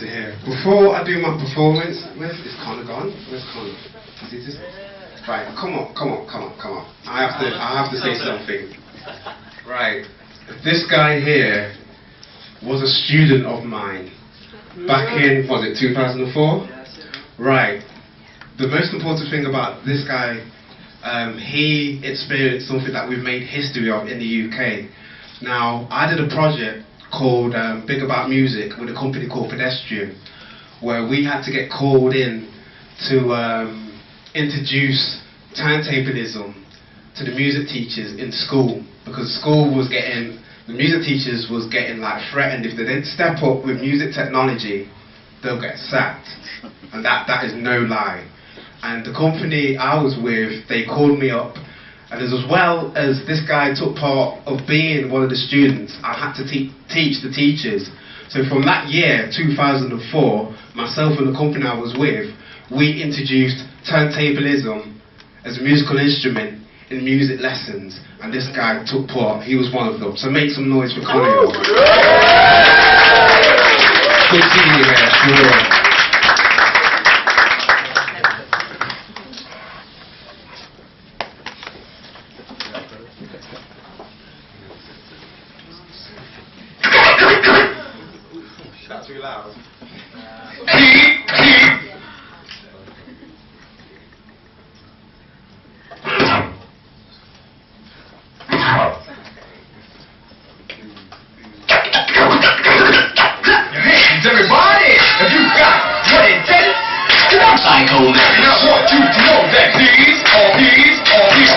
to hear. Before I do my performance, where's this Connor gone? Where's Connor? Is he just... Right, come on. I have to say something. Right, this guy here was a student of mine back in, was it 2004? Right. The most important thing about this guy, he experienced something that we've made history of in the UK. Now, I did a project called Big About Music with a company called Pedestrian, where we had to get called in to introduce turntablism to the music teachers in school, because school was getting, the music teachers was getting like threatened if they didn't step up with music technology, they'll get sacked. And that is no lie. And the company I was with, they called me up, and as well as this guy took part of being one of the students, I had to teach the teachers. So from that year, 2004, myself and the company I was with, we introduced turntablism as a musical instrument in music lessons, and this guy took part. He was one of them. So make some noise for Connie. Good seeing you there, sure. Not too loud. Everybody, if you got what it takes, Psykhomantus. And I want you to know that these are these words.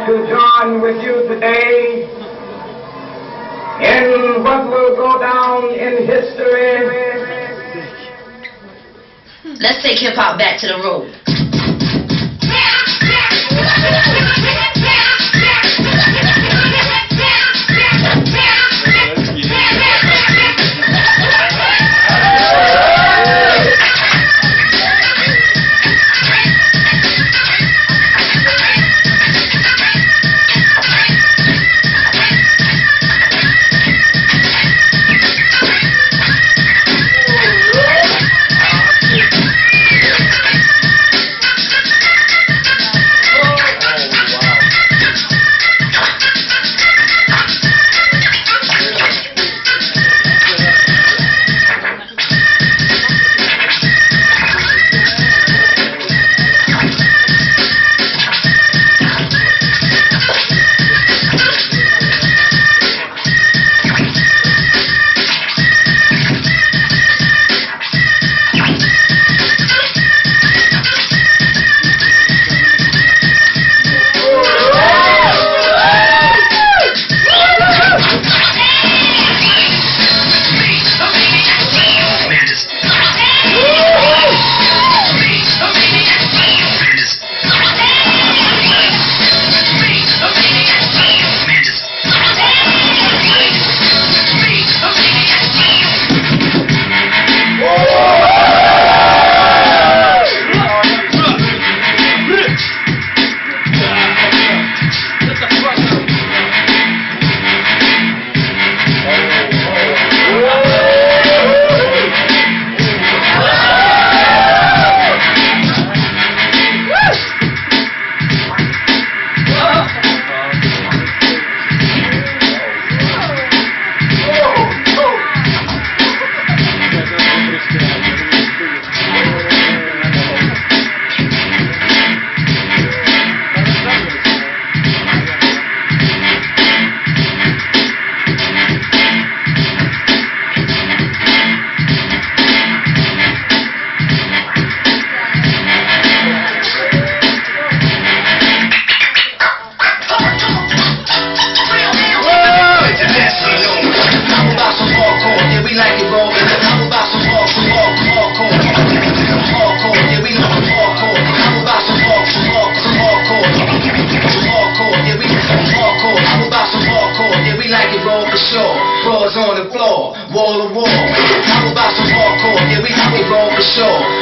To join with you today in what will go down in history. Let's take hip-hop back to the road.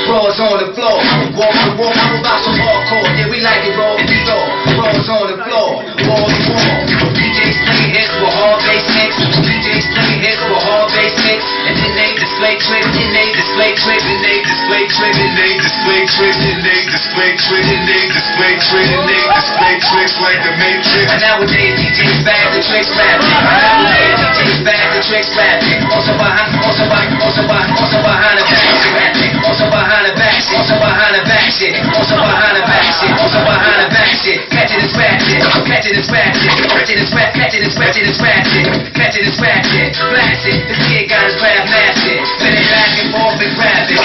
Brawls on the floor, walk to walk, I'm about some hardcore. Yeah, we like it raw, we go. Brawls on the floor, wall to wall. DJs play hits with hard bass mix. DJs play hits with hard bass mix. And then they display tricks, and they display tricks, and they display tricks, and they display tricks, and they display tricks, and they display tricks, and they display tricks like the Matrix. And nowadays DJs bag the tricks rapping. Nowadays DJs bag the tricks rapping. Also behind the back shit. Also behind the back shit. Also behind the back shit. Also behind the back shit. Also behind the back shit. Also behind the back shit. Catching and scratching. Catching and scratching. Catching and scratching. Catching and scratching and scratching. Catching and scratching. Flashing. The kid got his craft mastered. Spinning back and forth and grabbing.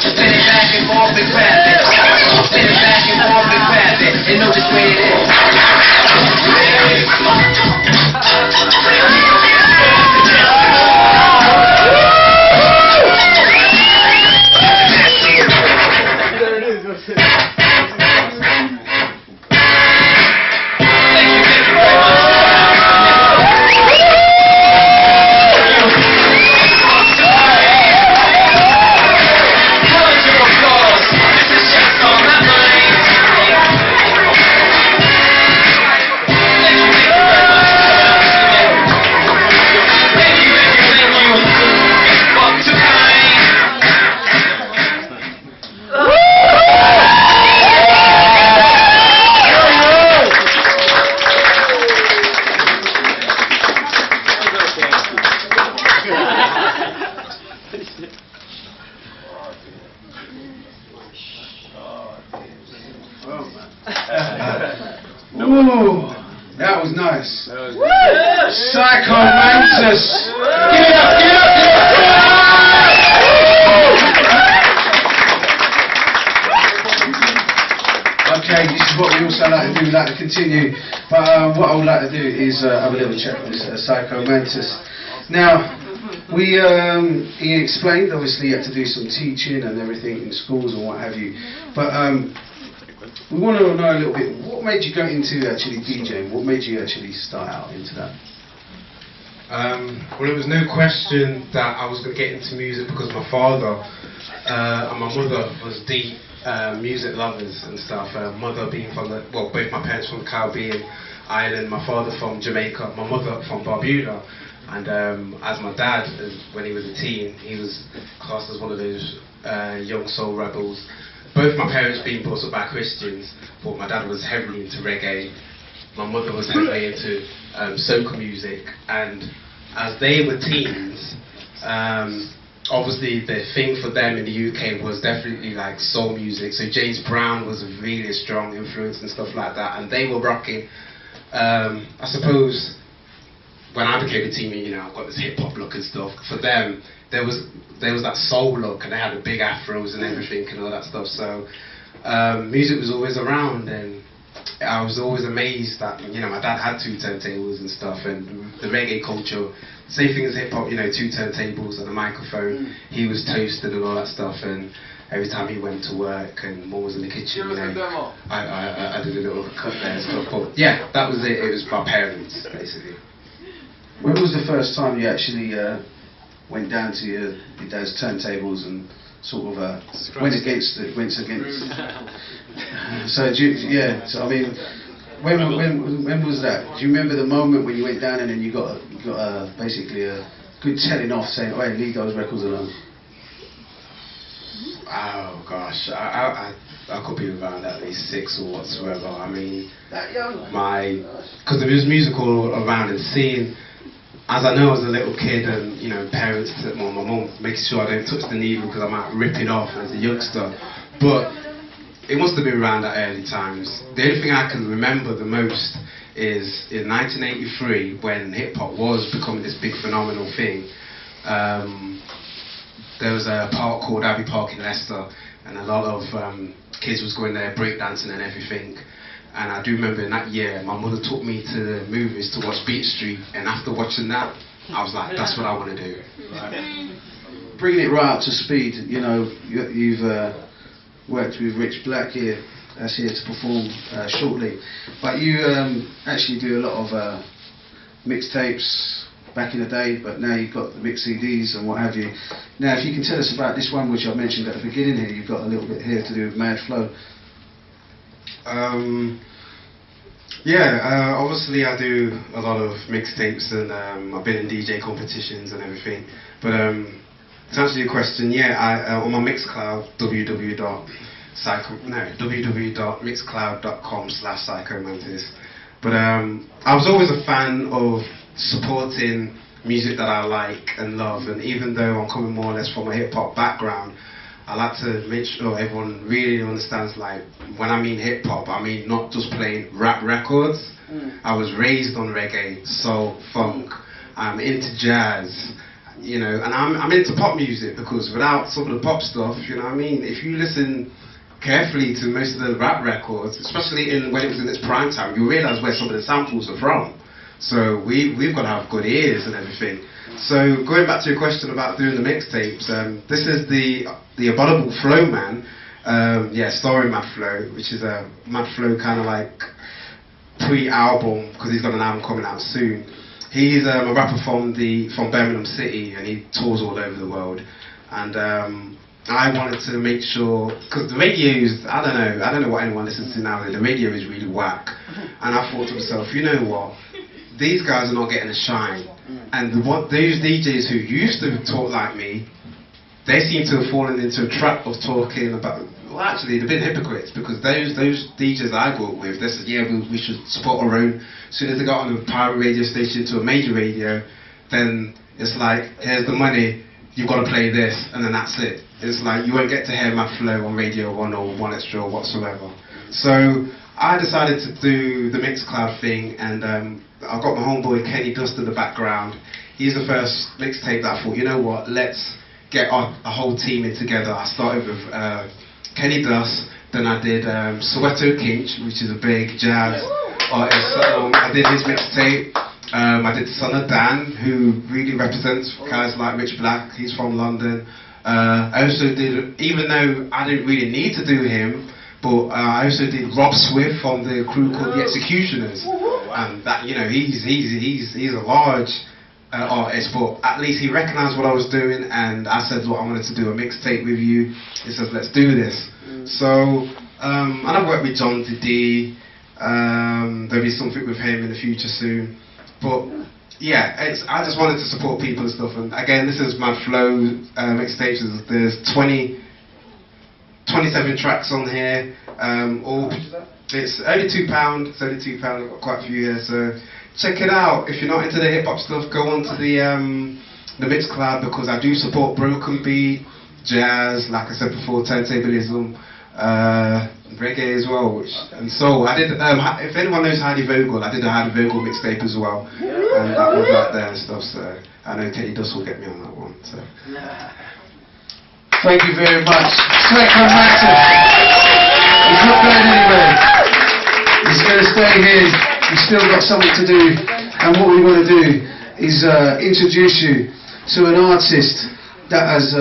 Spinning back and forth and grabbing. Spinning back and forth and grabbing. And know just where it is. Ooh, that was nice. Psykhomantus. Give it up, give it up, give it up. Okay, this is what we also like to do. We like to continue, but what I would like to do is have a little chat with Psykhomantus. Now, he explained obviously he had to do some teaching and everything in schools and what have you, but we want to know a little bit, what made you go into actually DJing? What made you actually start out into that? Well, it was no question that I was going to get into music because my father and my mother was deep music lovers and stuff. Mother being from both my parents from the Caribbean island, my father from Jamaica, my mother from Barbuda. And as my dad, when he was a teen, he was classed as one of those young soul rebels. Both my parents being brought up by Christians, but my dad was heavily into reggae. My mother was heavily into soca music, and as they were teens, obviously the thing for them in the UK was definitely like soul music. So James Brown was a really strong influence and stuff like that, and they were rocking. I suppose when I became a teen, you know, I've got this hip hop look and stuff. For them, there was that soul look, and they had the big afros and everything and all that stuff. So music was always around, and I was always amazed that, you know, my dad had 2 turntables and stuff, and the reggae culture, same thing as hip hop, you know, 2 turntables and a microphone. He was toasted and all that stuff, and every time he went to work and Mum was in the kitchen, you know, I did a little cut there and stuff. But yeah, that was it. It was my parents basically. When was the first time you actually went down to your dad's turntables and sort of went against? So so I mean, when was that? Do you remember the moment when you went down and then you got basically a good telling off saying, "Oh, leave those records alone"? Oh gosh, I could be around at least 6 or whatsoever. I mean, That young? Because there was music all around and seeing. As I know as a little kid, and you know, parents, well, my mum making sure I don't touch the needle because I might rip it off as a youngster. But it must have been around at early times. The only thing I can remember the most is in 1983 when hip hop was becoming this big phenomenal thing. There was a park called Abbey Park in Leicester, and a lot of kids was going there breakdancing and everything. And I do remember in that year, my mother took me to the movies to watch Beat Street, and after watching that, I was like, that's what I want to do. Right. Bringing it right up to speed, you know, you've worked with Rich Black here, that's here to perform shortly, but you actually do a lot of mixtapes, back in the day, but now you've got the mixed CDs and what have you. Now, if you can tell us about this one, which I mentioned at the beginning here, you've got a little bit here to do with Mad Flow. Obviously I do a lot of mixtapes and I've been in DJ competitions and everything. But to answer your question, on my Mixcloud, www.mixcloud.com/Psykhomantus. But I was always a fan of supporting music that I like and love, and even though I'm coming more or less from a hip hop background, I like to make sure everyone really understands, like, when I mean hip hop, I mean not just playing rap records. I was raised on reggae, soul, funk. I'm into jazz, you know, and I'm into pop music, because without some of the pop stuff, you know what I mean, if you listen carefully to most of the rap records, especially when it was in its prime time, you realise where some of the samples are from. So we've got to have good ears and everything. So going back to your question about doing the mixtapes, this is the Abominable Flow Man, starring Mad Flow, which is a Mad Flow kind of like pre-album, because he's got an album coming out soon. He's a rapper from Birmingham City, and he tours all over the world. And I wanted to make sure, because the radio is, I don't know what anyone listens to now, the radio is really whack. And I thought to myself, you know what, these guys are not getting a shine. And those DJs who used to talk like me, they seem to have fallen into a trap of talking about, well, actually, they've been hypocrites, because those DJs I grew up with, they said, yeah, we should support our own. As soon as they got on a pirate radio station to a major radio, then it's like, here's the money, you've got to play this, and then that's it. It's like, you won't get to hear Mad Flow on Radio 1 or 1 Extra or whatsoever. So I decided to do the Mixcloud thing, and I've got my homeboy Kenny Dust in the background. He's the first mixtape that I thought, you know what, let's get a whole team in together. I started with Kenny Dust, then I did Soweto Kinch, which is a big jazz artist. I did his mixtape. I did Son of Dan, who really represents guys like Rich Black. He's from London. I also did, even though I didn't really need to do him, but I also did Rob Swift from the crew called The Executioners, and that, you know, he's a large artist, but at least he recognised what I was doing, and I said, look, I wanted to do a mixtape with you. He says, let's do this. So, and I've worked with John D. There'll be something with him in the future soon, but yeah, I just wanted to support people and stuff. And again, this is Mad Flow mixtapes. There's 27 tracks on here. It's only £2. It's only £2. I've got quite a few here, so check it out. If you're not into the hip hop stuff, go on to the Mixcloud, because I do support broken beat, jazz, like I said before, turntablism, reggae as well, and soul. I did. If anyone knows Heidi Vogel, I did a Heidi Vogel mixtape as well, and that was out there and stuff. So I know Kenny Dust will get me on that one. So. Thank you very much. Psykhomantus. He's not going anywhere. He's going to stay here. We've still got something to do. And what we want to do is introduce you to an artist that has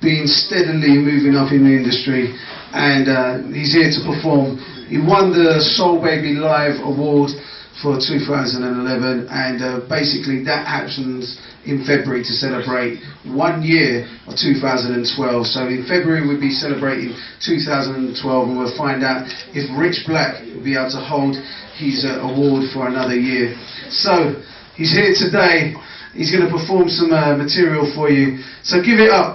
been steadily moving up in the industry. And he's here to perform. He won the Soul Baby Live Award for 2011, and basically that happens in February to celebrate 1 year of 2012. So in February we'll be celebrating 2012, and we'll find out if Rich Black will be able to hold his award for another year. So he's here today. He's going to perform some material for you. So give it up.